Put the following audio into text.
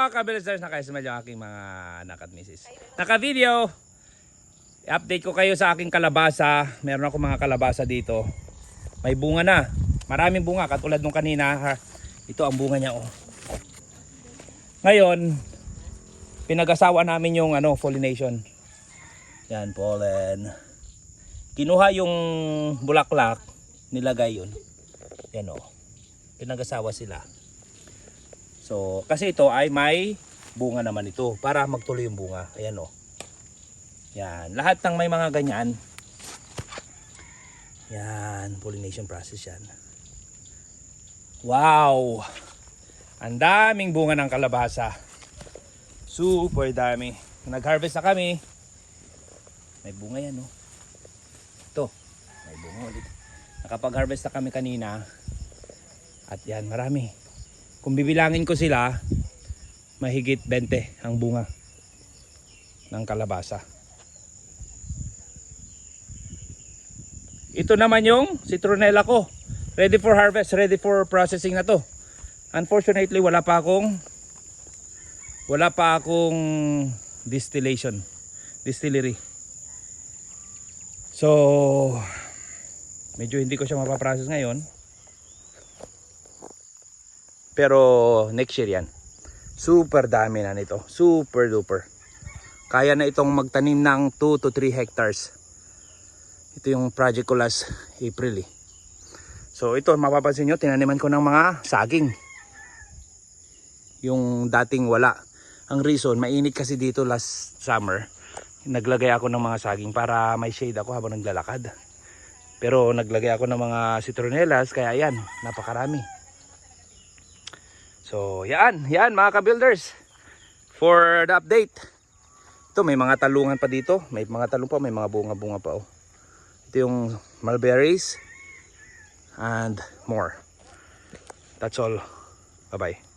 mga ka-builders, naka-smile yung aking mga anak at misis. Naka-video. I-update ko kayo sa aking kalabasa. Meron ako mga kalabasa dito. May bunga na. Maraming bunga katulad nung kanina. Ha? Ito ang bunga niya oh. Ngayon, pinag-asawa namin yung pollination. Yan, pollen. Kinuha yung bulaklak, nilagay yun. Yan oh. Pinag-asawa sila. So, kasi ito ay may bunga naman ito para magtuloy yung bunga. Ayan oh. Yan, lahat ng may mga ganyan. Yan, pollination process yan. Wow! Ang daming bunga ng kalabasa. Super dami. Nag-harvest na kami. May bunga yan, no? Ito, may bunga ulit. Nakapag-harvest na kami kanina. At yan, marami. Kung bibilangin ko sila, mahigit 20 ang bunga ng kalabasa. Ito naman yung citronella ko. Ready for harvest, ready for processing na to. Unfortunately, wala pa akong distillery. So, medyo hindi ko siya mapaprocess ngayon. Pero next year yan. Super dami na nito. Super duper. Kaya na itong magtanim ng 2 to 3 hectares. Ito yung project ko last April eh. So ito mapapansin nyo, tinaniman ko ng mga saging. Yung dating wala. Ang reason, mainit kasi dito last summer. Naglagay ako ng mga saging para may shade ako habang naglalakad. Pero naglagay ako ng mga citronellas, kaya yan, napakarami. So yan mga ka-builders. For the update. Ito may mga talungan pa dito. May mga talong pa, may mga bunga-bunga pa oh. Ito yung mulberries and more. That's all. Bye bye.